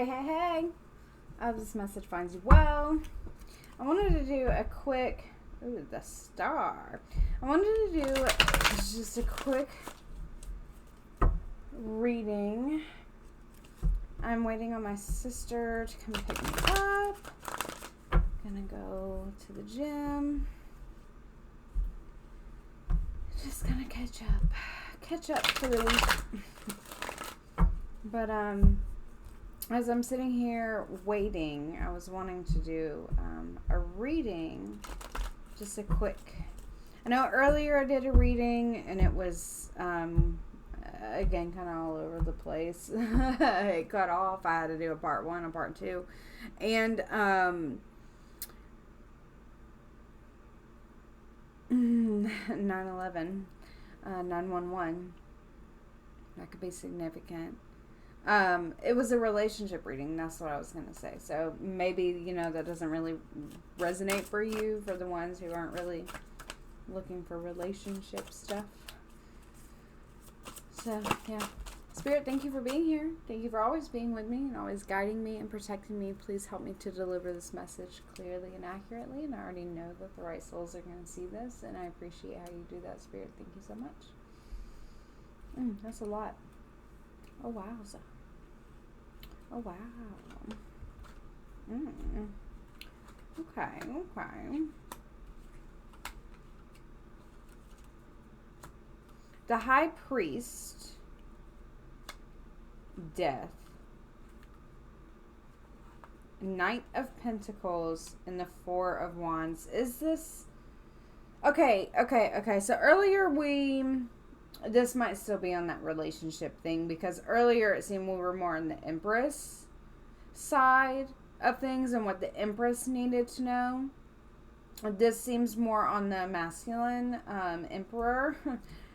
Hey. I hope this message finds you well. I wanted to do a quick... Ooh, the star. I wanted to do just a quick reading. I'm waiting on my sister to come pick me up. Gonna go to the gym. Just gonna catch up for the week. But, as I'm sitting here waiting, I was wanting to do a reading, just a quick. I know earlier I did a reading and it was, again, kind of all over the place. It cut off. I had to do a part 1, a part 2. And 9/11, 9/11. That could be significant. It was a relationship reading. That's what I was going to say. So maybe, that doesn't really resonate for you, for the ones who aren't really looking for relationship stuff. So, yeah. Spirit, thank you for being here. Thank you for always being with me and always guiding me and protecting me. Please help me to deliver this message clearly and accurately. And I already know that the right souls are going to see this. And I appreciate how you do that, Spirit. Thank you so much. That's a lot. Oh, wow. Oh, wow. Okay. The High Priest, Death, Knight of Pentacles, and the Four of Wands. Is this... Okay. So earlier this might still be on that relationship thing, because earlier it seemed we were more on the Empress side of things and what the Empress needed to know. This seems more on the masculine Emperor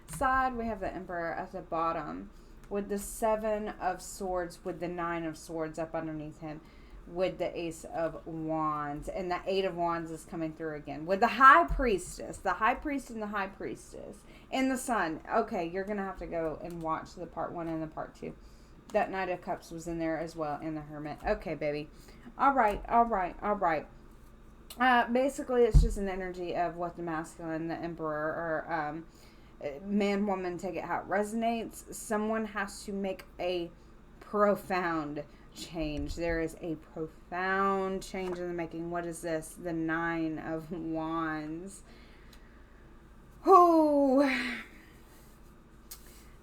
side. We have the Emperor at the bottom with the 7 of Swords, with the 9 of Swords up underneath him, with the Ace of Wands, and the 8 of Wands is coming through again with the High Priestess, the High Priest and the High Priestess, and the Sun. Okay, you're gonna have to go and watch the part 1 and the part 2. That Knight of Cups was in there as well, and the Hermit. Okay, baby. All right. Basically, it's just an energy of what the masculine, the Emperor, or man, woman, take it how it resonates. Someone has to make a profound change. There is a profound change in the making. What is this? The 9 of Wands. Oh,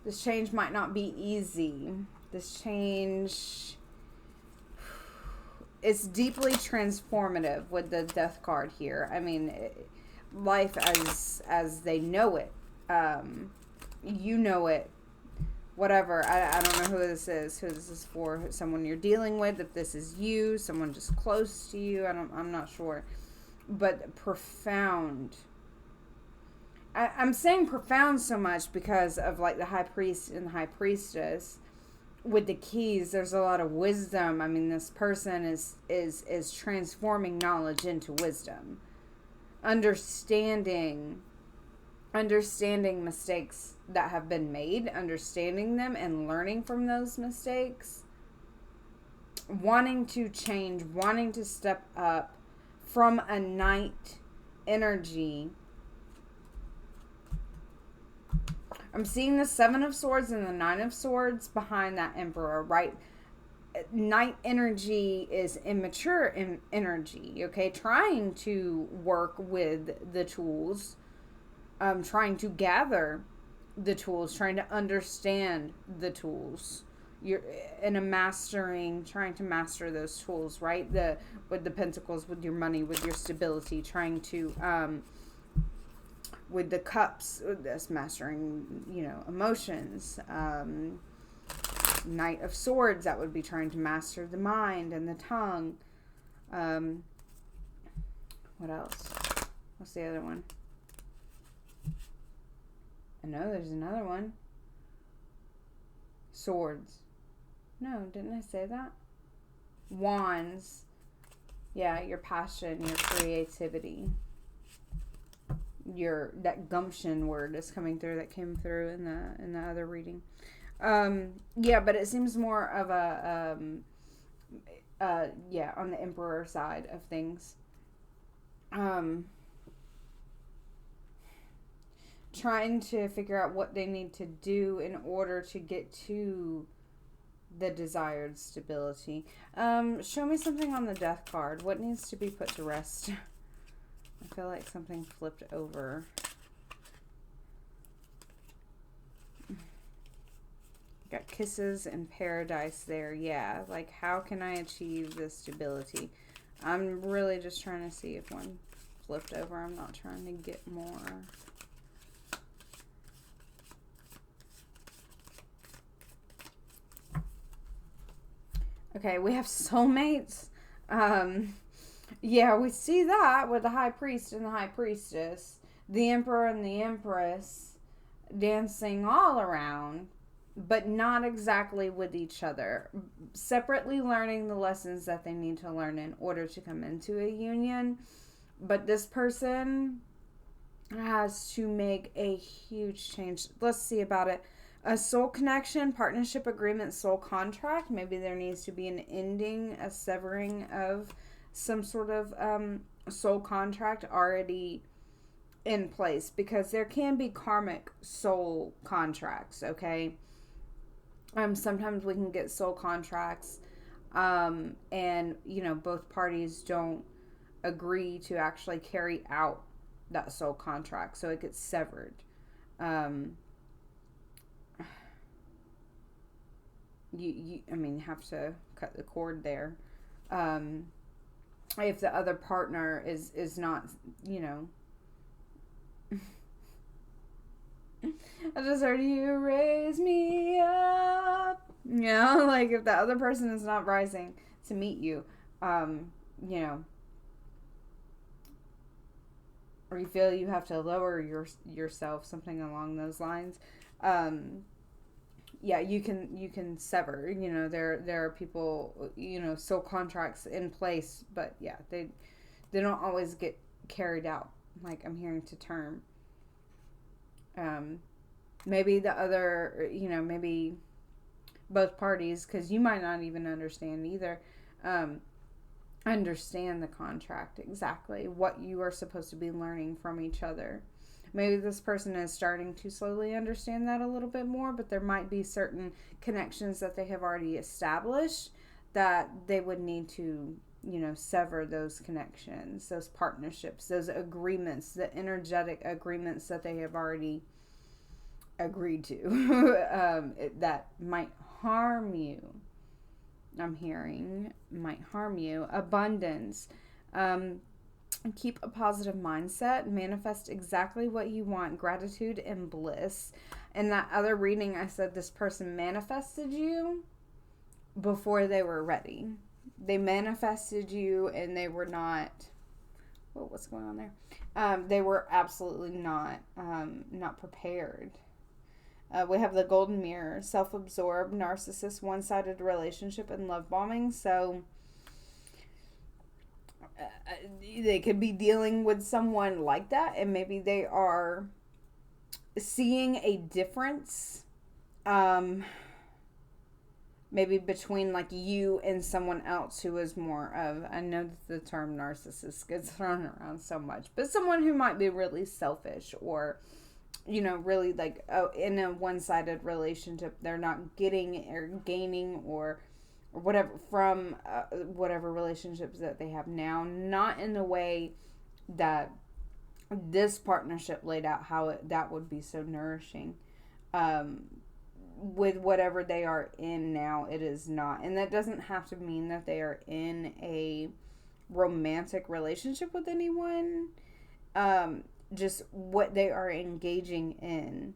this change might not be easy. This change is deeply transformative with the Death card here. I mean, life as they know it. You know it. Whatever. I don't know who this is. Who this is for. Someone you're dealing with. If this is you. Someone just close to you. I'm not sure. But profound. I'm saying profound so much because of like the High Priest and the High Priestess. With the keys, there's a lot of wisdom. I mean, this person is transforming knowledge into wisdom. Understanding mistakes that have been made, understanding them and learning from those mistakes, wanting to change, wanting to step up from a Knight energy. I'm seeing the 7 of Swords and the 9 of Swords behind that Emperor, right? Knight energy is immature energy, okay? Trying to work with the tools, trying to gather the tools, trying to understand the tools. You're in a trying to master those tools, right? With the Pentacles, with your money, with your stability, trying to, with the Cups, that's mastering, emotions. Knight of Swords, that would be trying to master the mind and the tongue. What else? What's the other one? I know there's another one. Swords. No, didn't I say that? Wands. Yeah, your passion, your creativity. That gumption word is coming through, that came through in the other reading. Yeah, but it seems more of Yeah, on the Emperor side of things. Um, Trying to figure out what they need to do in order to get to the desired stability. Show me something on the death card. What needs to be put to rest? I feel like something flipped over. Got kisses and paradise there. Yeah, like how can I achieve this stability? I'm really just trying to see if one flipped over. I'm not trying to get more. Okay, we have soulmates. Yeah, we see that with the high priest and the high priestess, the emperor and the empress dancing all around, but not exactly with each other. Separately learning the lessons that they need to learn in order to come into a union. But this person has to make a huge change. Let's see about it. A soul connection, partnership agreement, soul contract. Maybe there needs to be an ending, a severing of some sort of soul contract already in place, because there can be karmic soul contracts, okay? Sometimes we can get soul contracts and, you know, both parties don't agree to actually carry out that soul contract, so it gets severed. Um, I mean, you have to cut the cord there. If the other partner is not, you know, I just heard you raise me up. You know, like if the other person is not rising to meet you, you know, or you feel you have to lower yourself, something along those lines. Yeah, you can sever. You know, there are people, you know, soul contracts in place, but yeah, they don't always get carried out. Like I'm hearing to term. Maybe the other, you know, maybe both parties, because you might not even understand either. Understand the contract exactly, what you are supposed to be learning from each other. Maybe this person is starting to slowly understand that a little bit more, but there might be certain connections that they have already established that they would need to, you know, sever those connections, those partnerships, those agreements, the energetic agreements that they have already agreed to. That might harm you. I'm hearing might harm you. Abundance. Keep a positive mindset. Manifest exactly what you want. Gratitude and bliss. In that other reading, I said this person manifested you before they were ready. They manifested you and they were not. What's going on there? They were absolutely not prepared. We have the golden mirror, self-absorbed, narcissist, one-sided relationship, and love bombing. So they could be dealing with someone like that, and maybe they are seeing a difference, maybe between like you and someone else who is more of, I know that the term narcissist gets thrown around so much, but someone who might be really selfish, or you know, really like in a one-sided relationship, they're not getting or gaining or whatever from whatever relationships that they have now, not in the way that this partnership laid out, how that would be so nourishing. With whatever they are in now, it is not, and that doesn't have to mean that they are in a romantic relationship with anyone. Just what they are engaging in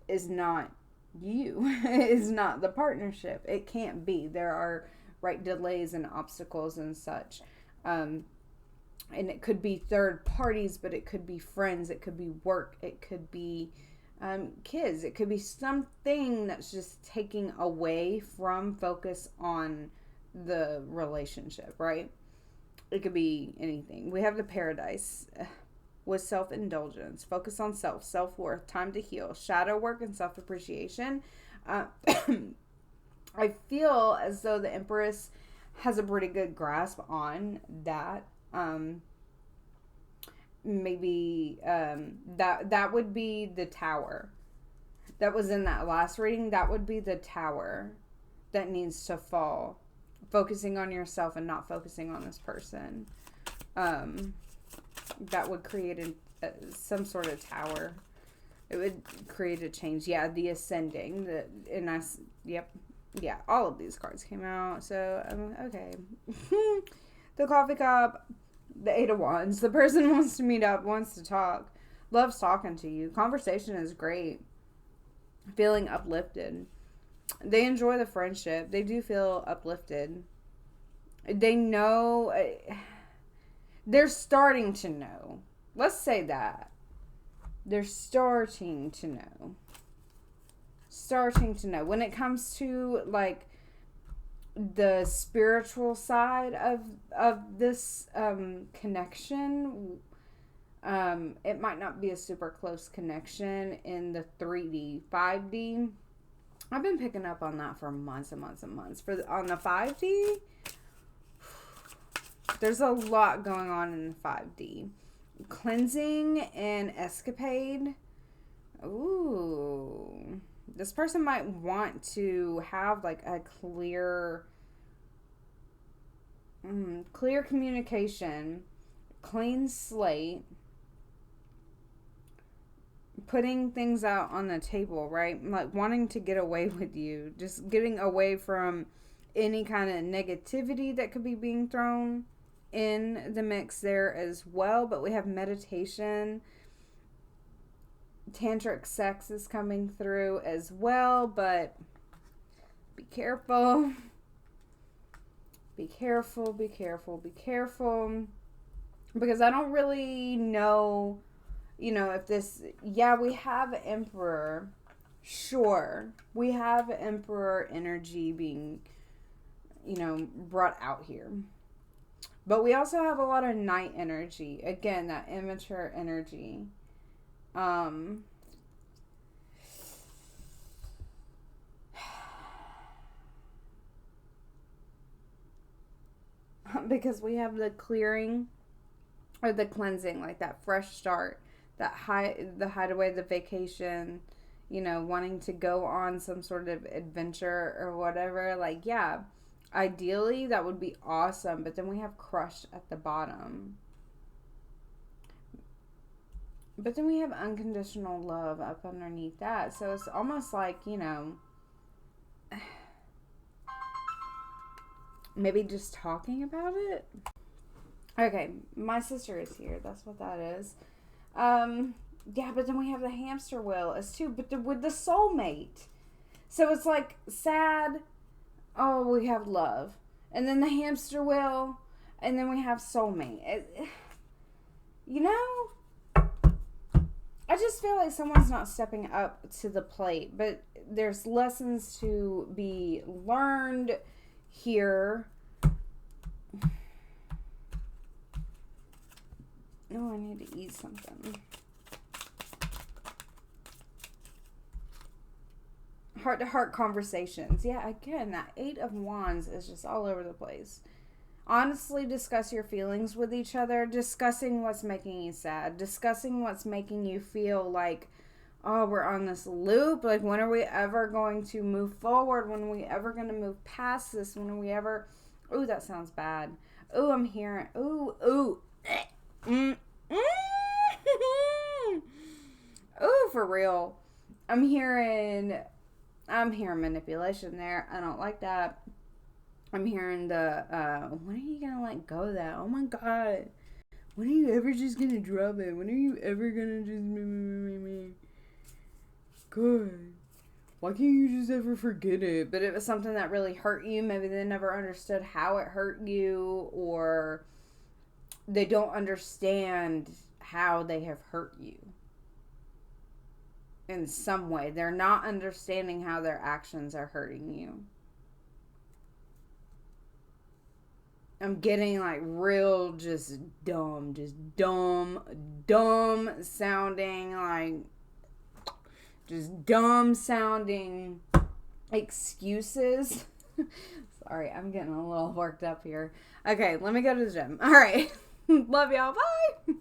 is not you. Is not the partnership. It can't be. There are delays and obstacles and such. And it could be third parties, but it could be friends, it could be work, it could be kids, it could be something that's just taking away from focus on the relationship, right? It could be anything. We have the paradise with self-indulgence, focus on self-worth, time to heal, shadow work, and self-appreciation. I feel as though the Empress has a pretty good grasp on that. Maybe that would be the Tower that was in that last reading. That would be the Tower that needs to fall, focusing on yourself and not focusing on this person. That would create some sort of tower. It would create a change. Yeah, the Ascending. Yep. Yeah, all of these cards came out. So, okay. The Coffee Cup. The Eight of Wands. The person wants to meet up, wants to talk. Loves talking to you. Conversation is great. Feeling uplifted. They enjoy the friendship. They do feel uplifted. They know. They're starting to know. Let's say that. They're starting to know. Starting to know. When it comes to, like, the spiritual side of this connection, it might not be a super close connection in the 3D. 5D, I've been picking up on that for months and months and months. On the 5D, there's a lot going on in the 5D. Cleansing and escapade. Ooh. This person might want to have like a clear communication, clean slate, putting things out on the table, right? Like wanting to get away with you, just getting away from any kind of negativity that could be being thrown in the mix there as well. But we have meditation. Tantric sex is coming through as well, but be careful. Be careful, be careful, be careful. Because I don't really know, if this... Yeah, we have Emperor. Sure. We have Emperor energy being, brought out here. But we also have a lot of Knight energy. Again, that immature energy. Because we have the clearing or the cleansing, like that fresh start, the hideaway, the vacation, wanting to go on some sort of adventure or whatever. Like, yeah, ideally that would be awesome. But then we have crushed at the bottom. But then we have unconditional love up underneath that. So it's almost like, maybe just talking about it. Okay, my sister is here. That's what that is. Yeah, but then we have the hamster wheel as too. But with the soulmate. So it's like sad. Oh, we have love. And then the hamster wheel. And then we have soulmate. I just feel like someone's not stepping up to the plate, but there's lessons to be learned here. Oh, I need to eat something. Heart-to-heart conversations. Yeah, again, that Eight of Wands is just all over the place. Honestly, discuss your feelings with each other. Discussing what's making you sad. Discussing what's making you feel like, oh, we're on this loop. Like, when are we ever going to move forward? When are we ever going to move past this? When are we ever... Ooh, that sounds bad. Ooh, I'm hearing... Ooh. Ooh, for real. I'm hearing manipulation there. I don't like that. I'm hearing the, when are you gonna let go of that? Oh my god. When are you ever just gonna drop it? When are you ever gonna just me? God. Why can't you just ever forget it? But it was something that really hurt you. Maybe they never understood how it hurt you, or they don't understand how they have hurt you. In some way. They're not understanding how their actions are hurting you. I'm getting like real just dumb sounding, like just dumb sounding excuses. Sorry, I'm getting a little worked up here. Okay, let me go to the gym. All right. Love y'all. Bye.